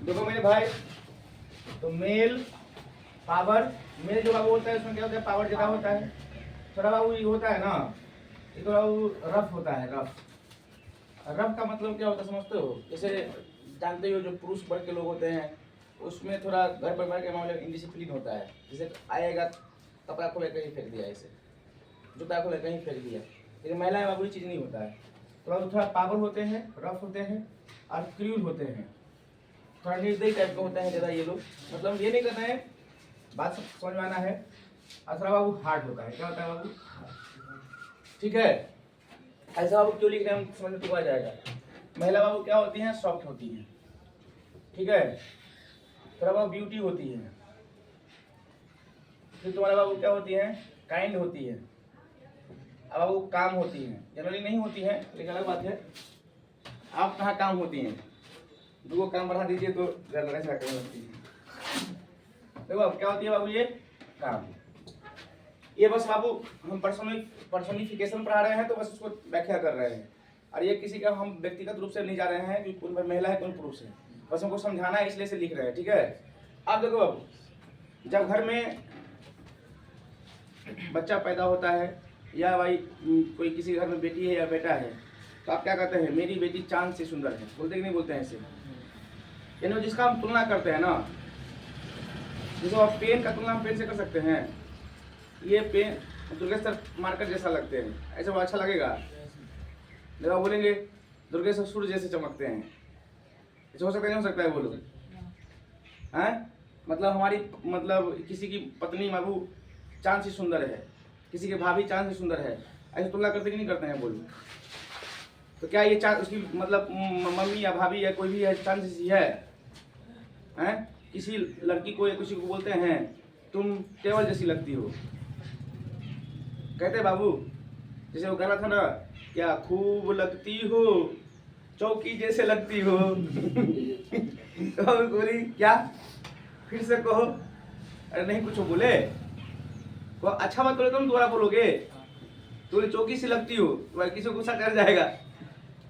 देखो मेरे भाई, तो मेल पावर, मेल जो बाबू होता है उसमें क्या होता है, पावर ज़्यादा होता है। थोड़ा बाबू ये होता है ना, ये थोड़ा वो रफ होता है, रफ। रफ का मतलब क्या होता है समझते हो? जैसे जानते हो जो पुरुष वर्ग के लोग होते हैं, उसमें थोड़ा घर परिवार के मामले में इंडिसिप्लिन होता है। जैसे आएगा कपड़ा खोले कहीं फेंक दिया, ऐसे जूता खोले कहीं फेंक दिया। लेकिन महिलाएं बाबू ये चीज़ नहीं होता है। थोड़ा पावर होते हैं, रफ होते हैं और क्रूर होते हैं, थोड़ा निर्दयी टाइप का होता है ज़्यादा ये लोग। मतलब ये नहीं करना है, बात समझ में आना है। और थोड़ा बाबू हार्ड होता है, क्या होता है बाबू? ठीक है, ऐसा बाबू क्यों लिख रहे हैं हम समझ में तुमको आ जाएगा। महिला बाबू क्या होती हैं? सॉफ्ट होती हैं, ठीक है। थोड़ा बाबू ब्यूटी होती है। फिर तुम्हारा बाबू क्या होती है? काइंड होती है। अब बाबू काम होती हैं, जनरली नहीं होती है लेकिन अलग बात है। आप कहाँ काम होती हैं? दो काम बढ़ा दीजिए तो लड़ाई झगड़ा करने लगती है। देखो अब क्या होती है बाबू, ये काम। ये बस बाबू हम पर्सोनिफिकेशन पढ़ा रहे हैं, तो बस उसको व्याख्या कर रहे हैं। और ये किसी का हम व्यक्तिगत रूप से नहीं जा रहे हैं कि कौन महिला है कौन पुरुष है, बस हमको समझाना है इसलिए से लिख रहे हैं, ठीक है। अब देखो बाबू, जब घर में बच्चा पैदा होता है या भाई कोई किसी घर में बेटी है या बेटा है, तो आप क्या कहते हैं? मेरी बेटी चांद से सुंदर है, बोलते कि नहीं बोलते हैं ऐसे? यानी जिसका हम तुलना करते हैं ना, जैसे आप पेन का तुलना हम पेन से कर सकते हैं। ये पेन दुर्गेश्वर मार्कर जैसा लगते हैं, ऐसे वो अच्छा लगेगा? जब आप बोलेंगे दुर्गेश्वर सूर्य जैसे चमकते हैं, ऐसे हो सकता है नहीं हो सकता है? बोलो हैं? मतलब हमारी मतलब किसी की पत्नी बाबू चांद से सुंदर है, किसी के भाभी चांद से सुंदर है, ऐसे तुलना करते कि नहीं करते हैं? बोलो। तो क्या ये चांद उसकी मतलब मम्मी या भाभी या कोई भी है चांद जैसी है? हैं? किसी लड़की को या किसी को बोलते हैं तुम टेबल जैसी लगती हो, कहते हैं बाबू? जैसे वो गाना था ना, क्या खूब लगती हो, चौकी जैसे लगती हो। तो बोली क्या? फिर से कहो। अरे नहीं कुछ बोले, वो अच्छा बात बोले तुम दोबारा बोलोगे। तो चौकी से लगती हो, तो किसी को गुस्सा कर जाएगा।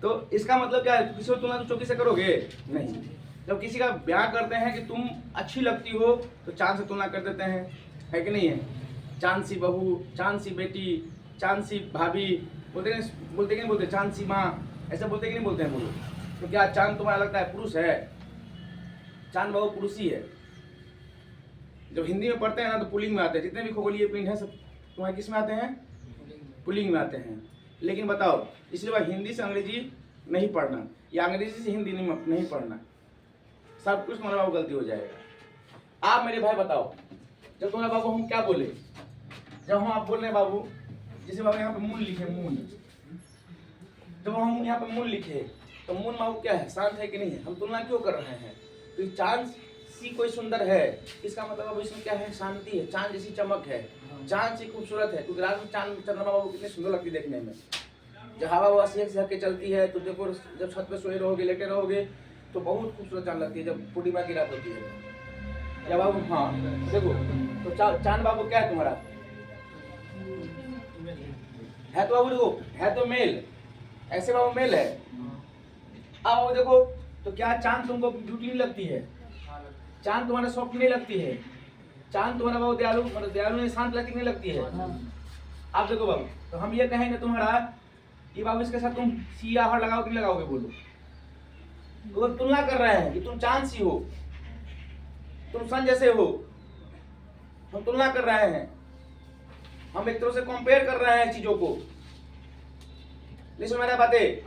तो इसका मतलब क्या है? किसी को तुलना तो चौकी से करोगे नहीं। जब किसी का बयान करते हैं कि तुम अच्छी लगती हो, तो चांद से तुलना कर देते हैं, है कि नहीं है? चांद सी बहू, चांद सी बेटी, चांद सी भाभी, बोलते कि नहीं बोलते? चांद सी माँ, ऐसा बोलते कि नहीं बोलते हैं? बोलो। तो क्या चांद तुम्हारा लगता है पुरुष है? चांद बाबू पुरुष ही है। जब हिंदी में पढ़ते हैं ना तो पुल्लिंग में आते हैं, जितने भी खगोलीय पिंड हैं सब तुम्हारे किस में आते हैं? पुल्लिंग में आते हैं। लेकिन बताओ, इसलिए वह हिंदी से अंग्रेजी नहीं पढ़ना या अंग्रेजी से हिंदी नहीं पढ़ना, सब कुछ तुम्हारा बाबू गलती हो जाएगा। आप मेरे भाई बताओ, जब तुम्हारा बाबू हम क्या बोले, जब हम आप बोल रहे हैं बाबू, जैसे बाबू यहाँ पे मून लिखे, मून, जब हम यहाँ पे मून लिखे तो मून बाबू क्या है? शांत है कि नहीं है? हम तुलना क्यों कर रहे हैं? तो चांद सी कोई सुंदर है, इसका मतलब अब इसमें क्या है? शांति है, चांद जैसी चमक है, चांद सी खूबसूरत है। क्योंकि रात में चांद चंद्रमा बाबू कितनी सुंदर लगती देखने में। जब हवा ववा से के चलती है तो देखो, जब छत पे सोए रहोगे, लेटे रहोगे, तो बहुत खूबसूरत चांद लगती है जब पूर्णिमा की रात होती है। क्या बाबू? हाँ देखो, तो चांद बाबू क्या है तुम्हारा? है तो बाबू देखो, है तो मेल, ऐसे बाबू मेल है। अब बाबू देखो, तो क्या चांद तुमको ब्यूटी नहीं लगती है? चांद तुम्हारा सॉफ्ट नहीं लगती है? चांद तुम्हारा बाबू दयालु, मतलब दयालु नहीं, शांत लगती नहीं लगती है? आप देखो बाबू, तो हम ये कहेंगे तुम्हारा ये बाबू, इसके साथ तुम सी या हर लगाओ कि लगाओगे? बोलो। तो तुलना कर रहे हैं कि तुम चांद सी हो, तुम सन जैसे हो, हम तुलना कर रहे हैं, हम एक तरह से कंपेयर कर रहे हैं चीजों को। नहीं समझ रहे बातें?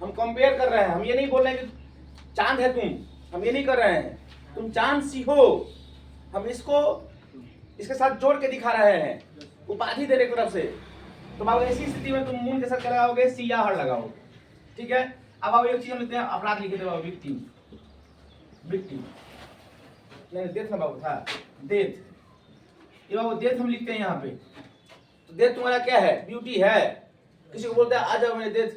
हम कंपेयर कर रहे हैं, हम ये नहीं बोल रहे हैं कि चांद है तुम, हम ये नहीं कर रहे हैं तुम चांद सी हो, हम इसको इसके साथ जोड़ के दिखा रहे हैं, उपाधि दे रहे एक तरफ से। तो बाबू ऐसी स्थिति में तुम मून के साथ क्या लगाओगे? सी या हर लगाओ, ठीक है। अब बाबू एक चीज हम लिखते हैं, अपराध लिखे थे बाबू, विक्टिम, विक्टिम नहीं डेथ ना बाबू था, डेथ। ये बाबू डेथ हम लिखते हैं यहाँ पे। तो डेथ तुम्हारा क्या है? ब्यूटी है। किसी को बोलते हैं आ जाओ मेरे डेथ,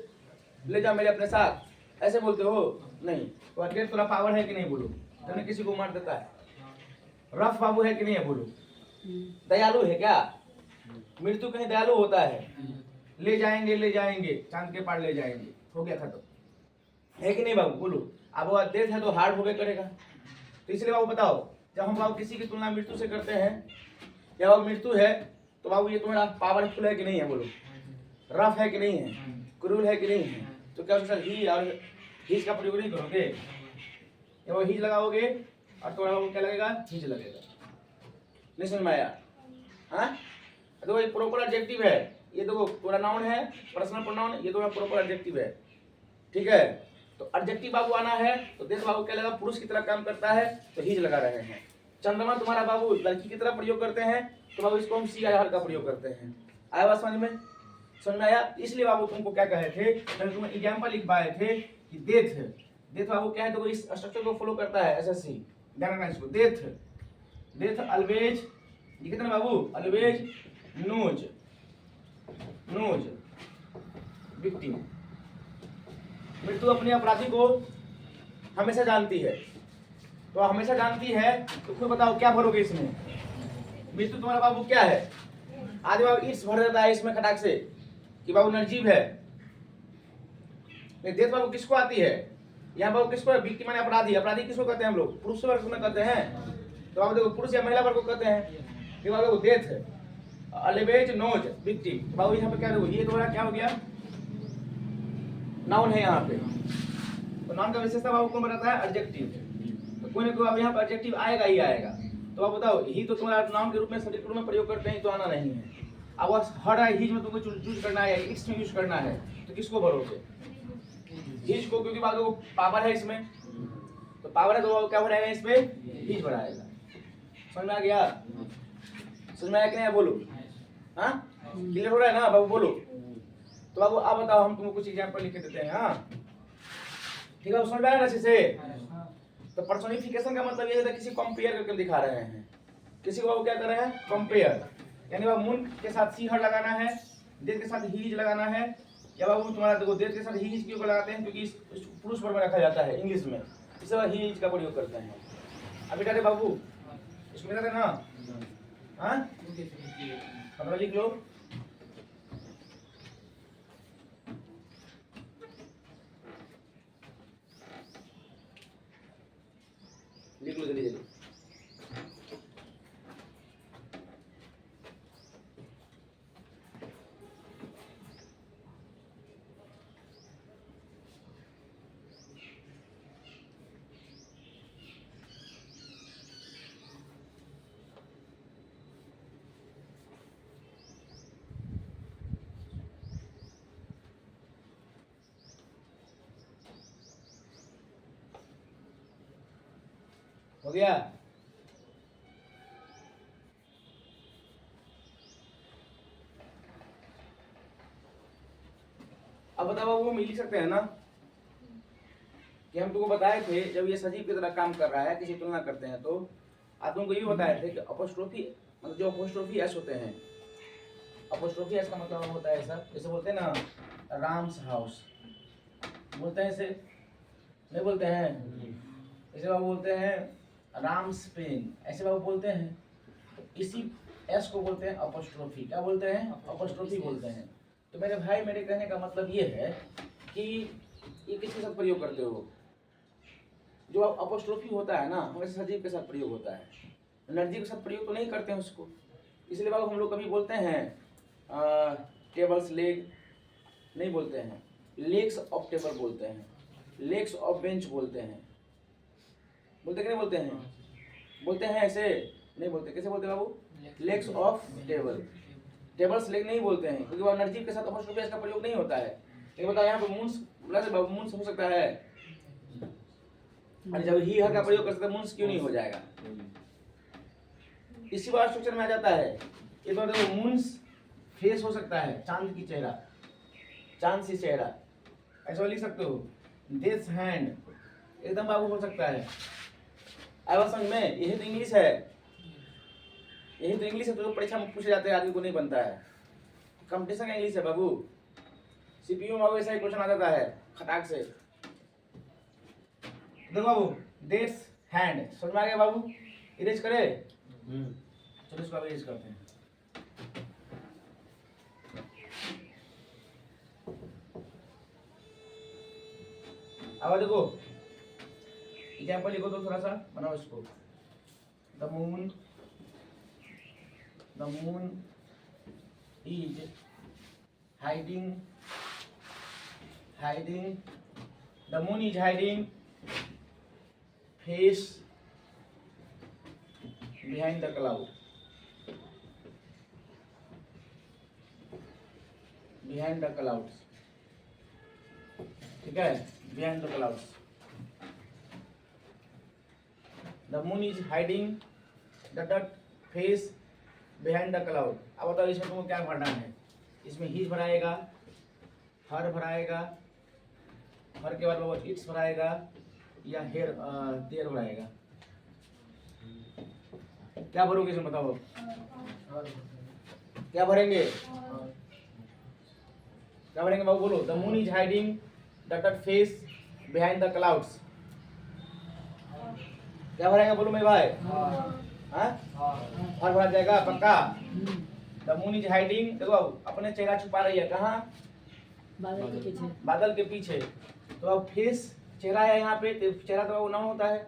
ले जाओ मेरे अपने साथ, ऐसे बोलते हो? नहीं। तो डेथ थोड़ा पावर है कि नहीं? बोलो। तो किसी को मार देता है। रफ बाबू है कि नहीं है? बोलो। दयालु है क्या? मृत्यु कहीं दयालु होता है? ले जाएंगे, ले जाएंगे, चांद के पार ले जाएंगे, हो गया खत्म, है कि नहीं बाबू? बोलो। अब वो डेथ है तो हार्ड होबे करेगा। तो इसलिए बाबू बताओ, जब हम बाबू किसी की तुलना मृत्यु से करते हैं, या वो मृत्यु है, तो बाबू ये तुम्हारा पावरफुल है कि नहीं है, बोलो, रफ है कि नहीं है, क्रूर है कि नहीं है, तो क्या सर ही और हीज का प्रयोग नहीं करोगे, या वो हीज लगाओगे और तुम्हारा क्या लगेगा, हीज लगेगा। नहीं समझ में आया? हाँ, तो ये प्रॉपर एडजेक्टिव है, ये देखो पूरा नाउन है, पर्सनल प्रोनाउन, ये तुम्हारा प्रॉपर एडजेक्टिव है, ठीक है। तो एडजेक्टिव बाबू आना है तो देश बाबू क्या लगा, पुरुष की तरह काम करता है तो हीज लगा रहे हैं। चंद्रमा तुम्हारा बाबू लड़की की तरह प्रयोग करते हैं तो बाबू इसको हम सी आई आर का प्रयोग करते हैं। आया बात समझ में? समझ में आया? इसलिए बाबू तुमको क्या कहे थे, तुम एग्जाम्पल लिख पाए थे कि डेथ, डेथ बाबू क्या है, तो इस स्ट्रक्चर को फॉलो करता है एसएससी, ध्यान रखना इसको। डेथ, डेथ ऑलवेज, लिखते ना बाबू, ऑलवेज नोज, नोज विक्टिम, मृत्यु अपने अपराधी को हमेशा जानती है। तो हमेशा जानती है तो खुद बताओ क्या भरोगे इसमें, मृत्यु तुम्हारा बाबू क्या है, आदि बाबू ईट्स भर देता है इसमें खटाक से कि बाबू निर्जीव है। डेथ बाबू किसको आती है, यहाँ बाबू किसको है, विक्टिम माने अपराधी, अपराधी किसको कहते हैं हम लोग, पुरुष वर्ग में कहते हैं, तो बाबू देखो पुरुष या महिला वर्ग को कहते हैं। फिर बाबू डेथ है, ऑलवेज नोज विक्टिम, बाबू यहाँ पे क्या देखो, ये तुम्हारा क्या हो गया, नाउन है यहाँ पे, तो नाउन का विशेषता बाबू कौन बताता है, एडजेक्टिव। तो कोई ना कोई अब यहाँ पर एडजेक्टिव आएगा ही आएगा। तो आप बताओ, ही तो तुम्हारा नाउन के रूप में सब्जेक्ट रूप में प्रयोग करते हैं, तो आना नहीं है। अब हर हिज में तुमको यूज करना है, इट्स में यूज करना है, तो किसको भरोगे, हिज को, क्योंकि बाबू पावर है इसमें, तो पावर है तो क्या बढ़ाएगा इसमें, हिज बढ़ाएगा। समझ में आ गया? समझ में आया कि नहीं, बोलो। हाँ, क्लियर हो रहा है ना बाबू, बोलो। तो बाबू आप बताओ, हम तुमको कुछ एग्जांपल लिख के देते हैं। हाँ ठीक है, समझ में आया ना अच्छे से? तो पर्सोनिफिकेशन का मतलब ये है किसी कंपेयर करके दिखा रहे हैं, किसी को बाबू क्या कर रहे हैं, कंपेयर, यानी बाबू मून के साथ सी हर लगाना है, डेथ के साथ हीज लगाना है, या बाबू तुम्हारा देखो डेथ के साथ हीज क्यों लगाते हैं, क्योंकि पुरुष वर्ग में रखा जाता है इंग्लिश में, इसे बाबू हीज का प्रयोग करते हैं। अब बेटा रे बाबू इसको बेटा ना, हाँ मतलब लिख लो, लिख लो जल्दी जल्दी। हो गया? अब बताओ वो मिल सकते हैं ना, कि हम तुमको बताए थे जब ये सजीव की तरह काम कर रहा है, किसी तुलना करते हैं, तो आप तुमको ये बताए थे कि अपोस्ट्रोफी मतलब जो अपोस्ट्रोफी एस होते हैं, अपोस्ट्रोफी एस का मतलब होता है ऐसा, जैसे बोलते हैं ना राम्स हाउस, बोलते हैं ऐसे नहीं बोलते हैं, ऐसे बाबू बोलते हैं राम्स पेन, ऐसे बाबू बोलते हैं, तो इसी एस को बोलते हैं अपोस्ट्रोफी। क्या बोलते हैं? अपोस्ट्रोफी बोलते हैं। तो मेरे भाई, मेरे कहने का मतलब ये है कि ये किसके साथ प्रयोग करते हो, जो अपोस्ट्रोफी होता है ना हमेशा सजीव के साथ प्रयोग होता है, निर्जीव के साथ प्रयोग तो नहीं करते हैं उसको। इसलिए बाबू हम लोग कभी बोलते हैं टेबल्स लेग नहीं बोलते हैं, लेग्स ऑफ टेबल बोलते हैं, लेग्स ऑफ बेंच बोलते हैं, बोलते कि नहीं बोलते हैं? बोलते हैं ऐसे नहीं बोलते, कैसे बोलते हैं बाबू? Legs of table, tables leg नहीं बोलते हैं, क्योंकि वह निर्जीव के साथ अपोस्ट्रोफी एस का प्रयोग नहीं होता है। लेकिन बताओ यहाँ पे मून्स प्लस बाबू मून्स हो सकता है, और जब ही हर का प्रयोग कर सकते मून्स क्यों नहीं हो जाएगा? इसी बार स्ट्रक्चर में आ जाता है। ये तो देखो मून्स फेस हो सकता है, चांद की चेहरा, चांद सी चेहरा, ऐसा लिख सकते हो। दिस हैंड एकदम बाबू हो सकता है। आवाज समझ में? यही तो इंग्लिश है, यही तो इंग्लिश है, तो परीक्षा में पूछे जाते हैं, आदमी को नहीं बनता है, कंपटीशन का इंग्लिश है बाबू। सीपीयू में बाबू ऐसा ही क्वेश्चन आ जाता है खटाक से। देखो बाबू दिस हैंड, समझ में आ गया बाबू? इरेज करे, चलो इसको इरेज करते हैं। अब देखो एग्जाम्पल लिखो तो थोड़ा सा बनाओ इसको। The moon is hiding the moon is hiding face behind the cloud. Behind the clouds, ठीक है, behind the clouds. The moon is hiding the face behind the cloud. अब बताओ इसमें तुमको क्या भरना है। इसमें हीज भराएगा, हर भराएगा, हर के बाद वो इट्स भराएगा या हेयर देर भराएगा। क्या भरोगे इसमें बताओ, क्या भरेंगे, क्या भरेंगे बाबू बोलो। The moon is hiding the face behind the clouds. क्या भरेंगे बोलो मेरे भाई। हाँ, हर भरा जाएगा पक्का। द मून इज हाइडिंग, देखो अपने चेहरा छुपा रही है कहाँ, बादल के पीछे। तो अब फेस चेहरा है यहाँ पे, तो चेहरा तो बाबू नाउन होता है,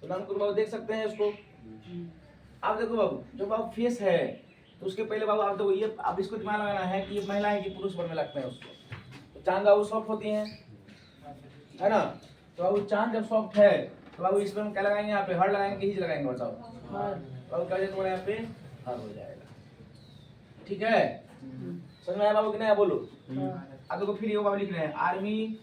तो नाउन को बाबू देख सकते हैं उसको। आप देखो बाबू, जो बाबू फेस है तो उसके पहले बाबू आप देखो ये, आप इसको दिमाग लगाना है कि ये महिला है कि पुरुष बनने लगते हैं उसको। तो चांद बाबू सॉफ्ट होती हैं, है ना। तो बाबू चांद जब सॉफ्ट है तो बाबू इसमें हम क्या लगाएंगे, यहाँ पे हर लगाएंगे कि हीज लगाएंगे बताओ। बाबू क्या तुम्हारे यहाँ पे हर हो जाएगा, ठीक है। समझ में आया बाबू कि नहीं बोलो। अब देखो फिर ये बाबू लिख रहे हैं आर्मी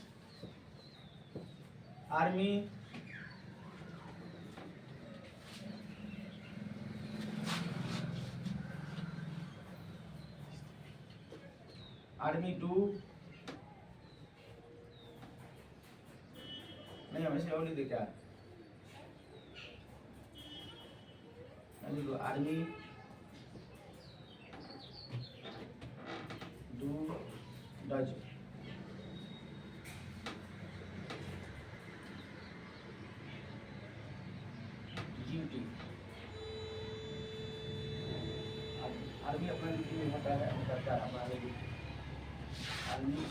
टू नहीं, हम ऐसे और लिख दे क्या, army do does duty. Army अपना ड्यूटी में होता है, करता है हमारे duty. Army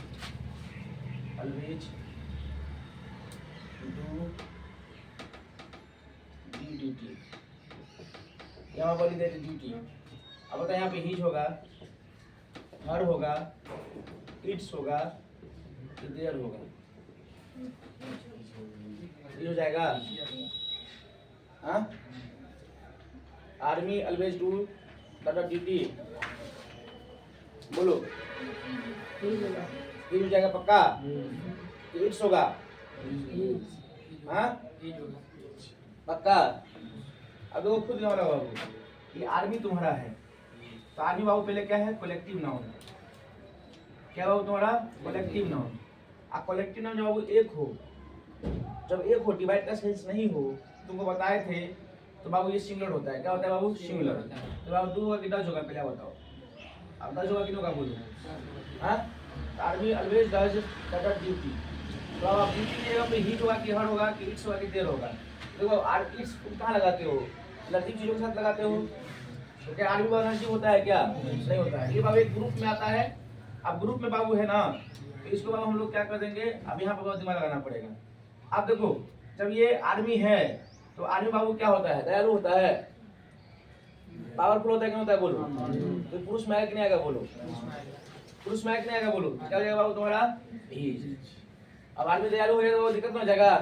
always do duty, यहाँ बोली दे ड्यूटी। अब बता यहाँ पे हीज होगा, हर होगा, इट्स होगा, देयर होगा, ये हो जाएगा। हाँ, आर्मी ऑलवेज डू ड्यूटी, बोलो ये हो जाएगा पक्का। इट्स होगा, हाँ पक्का। अब देखो खुद वाला बाबू, ये आर्मी तुम्हारा है, तो आर्मी बाबू पहले क्या है, कलेक्टिव नाउन। क्या बाबू तुम्हारा कलेक्टिव नाउन। अब कलेक्टिव नाउन जब बाबू एक हो, जब एक हो, डिवाइड का सेंस नहीं हो, तुमको बताए थे, तो बाबू ये सिंगुलर होता है। क्या होता है बाबू, सिंगुलर। तो बाबू डू होगा कि डज होगा, पहले बताओ। अब डज होगा कि नो का बोलो। हाँ, आर्मी ऑलवेज डज ड्यूटी। तो अब आप ड्यूटी की जगह पे हीट होगा कि हर होगा कि इट्स होगा कि देयर होगा। देखो इट्स कहाँ लगाते हो, लतीफ चीजों के साथ लगाते हो। तो क्या आर्मी वाला नर्सिंग होता है क्या, नहीं होता है। ये बाबू एक ग्रुप में आता है। अब ग्रुप में बाबू है ना, तो इसको बाबू हम लोग क्या कर देंगे, अब यहाँ पर बहुत दिमाग लगाना पड़ेगा। अब देखो जब ये आर्मी है तो आर्मी बाबू क्या होता है, दयालु होता है, पावरफुल होता है, क्या होता है बोलो। तो पुरुष में आएगा कि नहीं आएगा बोलो, पुरुष में आएगा कि नहीं आएगा बोलो। क्या हो जाएगा बाबू तुम्हारा हीज। अब आर्मी दयालु हो जाएगा तो दिक्कत नहीं हो जाएगा।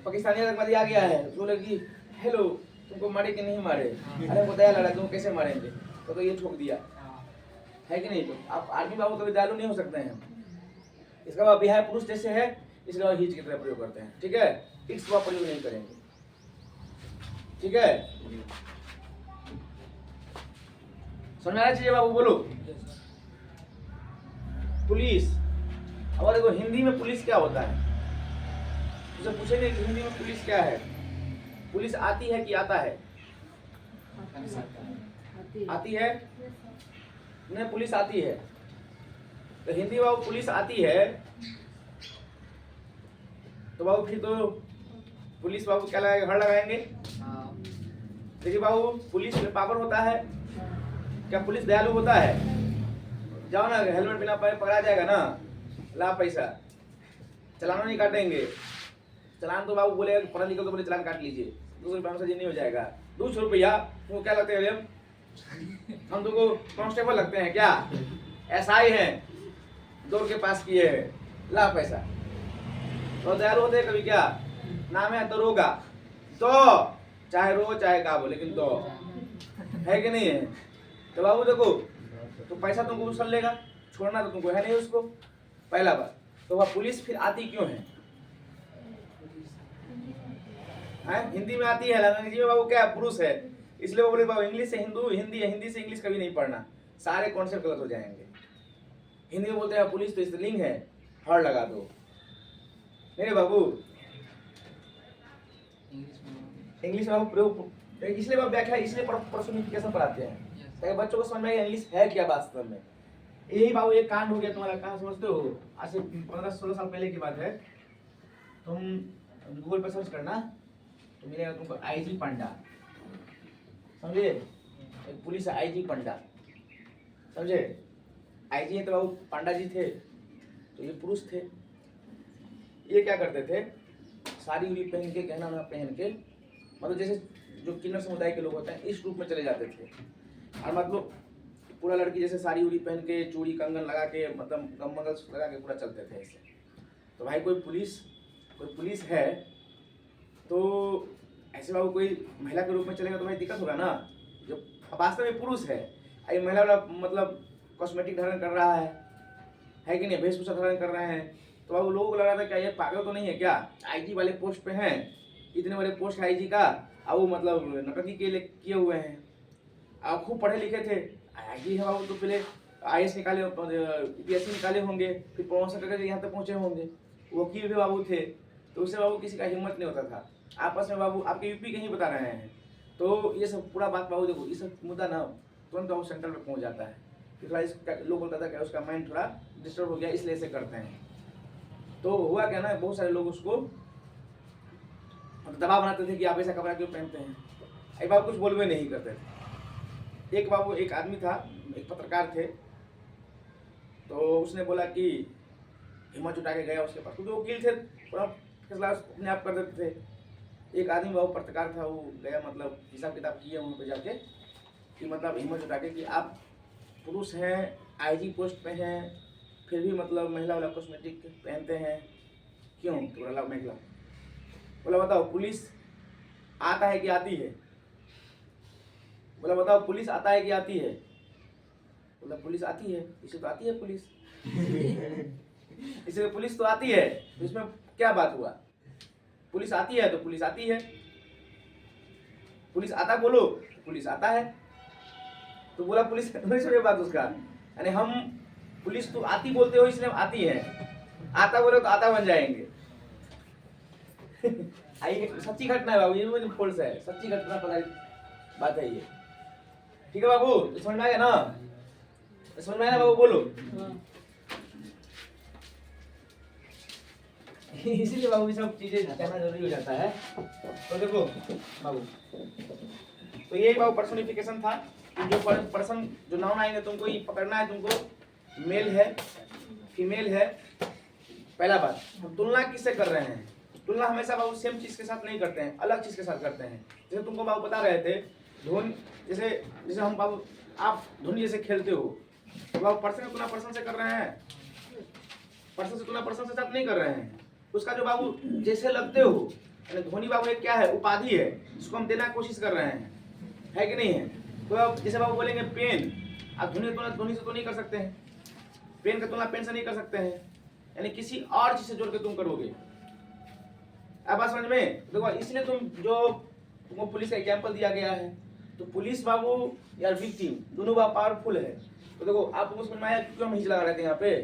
पाकिस्तानी आतंकवादी आ गया है, बोले कि हेलो तुमको मारे कि नहीं मारे, अरे हमको दया लगा, तुमको कैसे मारेंगे, तो ये ठोक दिया है कि नहीं। तो आप आर्मी बाबू कभी दयालु नहीं हो सकते हैं। इसका बाद बिहार पुरुष जैसे है, इसके बाद हीज की तरह प्रयोग करते हैं, ठीक है। इट्स का प्रयोग नहीं करेंगे, ठीक है। समझ में आ रहा चाहिए बाबू, बोलो। पुलिस, अब देखो हिंदी में पुलिस क्या होता है, उसे पूछेंगे कि हिंदी में पुलिस क्या है। पुलिस आती है कि आता है, आती है, नहीं पुलिस आती है। तो हिंदी बाबू पुलिस आती है, तो बाबू फिर तो पुलिस बाबू क्या लगाएंगे, हर लगाएंगे। देखिए बाबू पुलिस में पावर होता है, क्या पुलिस दयालु होता है। जाओ ना, हेलमेट बिना पकड़ा जाएगा ना, ला पैसा, चलाना नहीं काटेंगे, चलान तो बाबू बोलेगा, पढ़ा लिखा तो बोले चलान काट लीजिए, 200 रुपये हमसे जी नहीं हो जाएगा। 200 रुपया वो क्या लगते हैं, हम तुमको कांस्टेबल लगते हैं क्या? SI है, दौड़ के पास किए है, ला पैसा। तो दयालु होते हैं कभी क्या? नाम है दरोगा, तो चाहे रो चाहे का बोले, लेकिन तो है कि नहीं है? तो बाबू देखो, तो पैसा तुमको उछल लेगा, छोड़ना तो तुमको है नहीं उसको, पहला बात। तो वह पुलिस फिर आती क्यों है? हिंदी में आती है, अंग्रेजी में बाबू क्या पुरुष है, इसलिए वो बोले बाबू इंग्लिश से हिंदू, हिंदी से इंग्लिश कभी नहीं पढ़ना, सारे कॉन्सेप्ट गलत हो जाएंगे। हिंदी में बोलते हैं पुलिस तो स्त्रीलिंग है, हर लगा दो। मेरे बाबू इंग्लिश में प्रयोग, इसलिए बाबू व्याख्या, इसलिए पर्सोनिफिकेशन पढ़ाते हैं ताकि बच्चों को समझ में आए इंग्लिश है क्या वास्तव में। यही बाबू एक कांड हो गया तुम्हारा, कहाँ समझते हो? आज से 15-16 साल पहले की बात है। तुम गूगल पर सर्च करना तो मिलेगा तुमको IG पंडा, समझे? एक पुलिस है IG पंडा, समझे? IG है तो बाबू पंडा जी थे, तो ये पुरुष थे। ये क्या करते थे, साड़ी उड़ी पहन के, गहना पहन के, मतलब जैसे जो किन्नर समुदाय के लोग होते हैं इस रूप में चले जाते थे। और मतलब पूरा लड़की जैसे साड़ी उड़ी पहन के, चूड़ी कंगन लगा के, मतलब मंगलसूत्र लगा के पूरा चलते थे ऐसे। तो भाई कोई पुलिस है तो ऐसे बाबू कोई महिला के रूप में चलेगा तो भाई दिक्कत होगा ना। जो वास्तव में पुरुष है, ये महिला वाला मतलब कॉस्मेटिक धारण कर रहा है कि नहीं, वेशभूषा धारण कर रहे हैं, तो बाबू लोगों को लग रहा था क्या ये पागल तो नहीं है क्या? IG वाले पोस्ट पे हैं, इतने बड़े पोस्ट है IG का, अब वो मतलब नौटंकी के लिए किए हुए हैं, अब खूब पढ़े लिखे थे। IG है बाबू तो पहले IAS निकाले, UPSC निकाले होंगे, फिर प्रमोशन करके यहाँ तक पहुँचे होंगे, वकील भी बाबू थे, तो उससे बाबू किसी का हिम्मत नहीं होता था। आपस में बाबू आपके यूपी के ही बता रहे हैं, तो ये सब पूरा बात बाबू देखो, ये सब मुद्दा ना तुरंत बाबू सेंटर में पहुँच जाता है। फिर थोड़ा इसका लोग बोलता था क्या उसका माइंड थोड़ा डिस्टर्ब हो गया, इसलिए ऐसे करते हैं। तो हुआ क्या ना, बहुत सारे लोग उसको दबाव बनाते थे कि आप ऐसा कपड़ा क्यों पहनते हैं। एक बाबू कुछ बोलवे नहीं करते थे। एक बाबू एक आदमी था, एक पत्रकार थे, तो उसने बोला कि हिम्मत जुटा के गया उसके पास, क्योंकि वकील थे, पूरा फैसला अपने आप कर देते थे। एक आदमी बाबू पत्रकार था, वो गया, मतलब हिसाब किताब किए वहाँ पे जाके कि मतलब हिम्मत जुटा के कि आप पुरुष हैं, IG पोस्ट पे हैं, फिर भी मतलब महिला वाला कॉस्मेटिक पहनते हैं क्यों? तो बोला महिला, बोला बताओ पुलिस आता है कि आती है? बोला बताओ पुलिस आता है कि आती है? बोला पुलिस आती है, इसे तो आती है पुलिस इसे पुलिस तो आती है, तो इसमें क्या बात हुआ? पुलिस आती है तो पुलिस आती है, पुलिस आता बोलो पुलिस आता है। तो बोला पुलिस नहीं बात उसका, यानी हम पुलिस तो आती बोलते हो इसलिए आती है, आता बोले तो आता बन जाएंगे सच्ची घटना है बाबू, ये मुझे फोर्स है, सच्ची घटना पर बात है ये। ठीक है बाबू, समझ में आ गया ना? समझ में आया ना बाबू? बोलो। इसीलिए बाबू ये सब चीजें कहना जरूरी हो जाता है। तो देखो बाबू, तो ये बाबू पर्सोनिफिकेशन था। जो पर्सन, जो नाउन आएंगे तुमको ये पकड़ना है, तुमको मेल है फीमेल है। पहला बात, हम तुलना किससे कर रहे हैं? तुलना हमेशा बाबू सेम चीज के साथ नहीं करते हैं, अलग चीज के साथ करते हैं। जैसे तुमको बाबू बता रहे थे धोनी, जैसे हम बाबू आप धोनी जैसे खेलते हो, तो बाबू पर्सन तुलना पर्सन से कर रहे हैं, पर्सन से तुलना पर्सन से साथ नहीं कर रहे हैं। उसका जो बाबू जैसे लगते हो, धोनी बाबू एक क्या है, उपाधि है, इसको हम देना कोशिश कर रहे हैं, है कि नहीं है? तो अब जैसे बाबू बोलेंगे पेन, आप धोनी से तो नहीं कर सकते हैं, पेन का तुलना पेन से नहीं कर सकते हैं, यानी किसी और चीज से जोड़ के तुम करोगे। अब बात समझ में? देखो इसलिए तुमको पुलिस का एग्जाम्पल दिया गया है, तो पुलिस बाबू या विक्टिम दोनों बाबू पावरफुल है। तो देखो आप तुमको समझ में आया क्यों हम हिच लगा रहे थे यहाँ पे?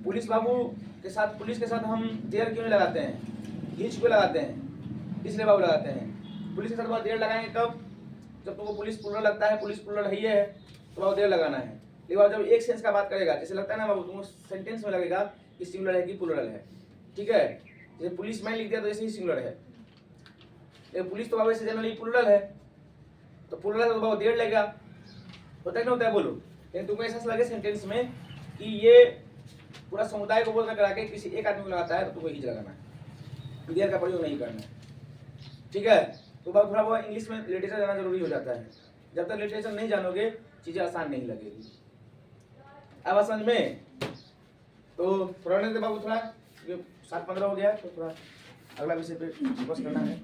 पुलिस बाबू के साथ, पुलिस के साथ हम देर क्यों नहीं लगाते हैं, हिच क्यों लगाते हैं? इसलिए बाबू लगाते हैं। पुलिस के साथ बहुत देर लगाएंगे कब? जब तुमको पुलिस प्लूरल लगता है, पुलिस प्लूरल है ये है, तो बाबू देर लगाना है। लेकिन जब एक सेंस का बात करेगा, जैसे लगता है ना बाबू, तुमको सेंटेंस में लगेगा कि सिंगुलर है कि प्लूरल है, ठीक है? जैसे पुलिस मैन लिख दिया तो ऐसे ही सिंगुलर है, लेकिन पुलिस तो बाबू ऐसे जनरली प्लूरल है, तो प्लूरल है तो बाबू देर लगेगा, होता है ना होता है? बोलो। लेकिन तुमको ऐसा लगे सेंटेंस में कि ये पूरा समुदाय को बोल कर करा के किसी एक आदमी को लगाता है, तो तुमको हिच लगाना है। पीडीआर का प्रयोग नहीं करना है, ठीक है। तो बाबू थोड़ा बहुत इंग्लिश में लिटरेचर जाना जरूरी हो जाता है। जब तक लिटरेचर नहीं जानोगे चीजें आसान नहीं लगेगी। अब समझ में तो थोड़ा नहीं बाबू, थोड़ा 7-15 हो गया तो थोड़ा अगला विषय पे फोकस करना है।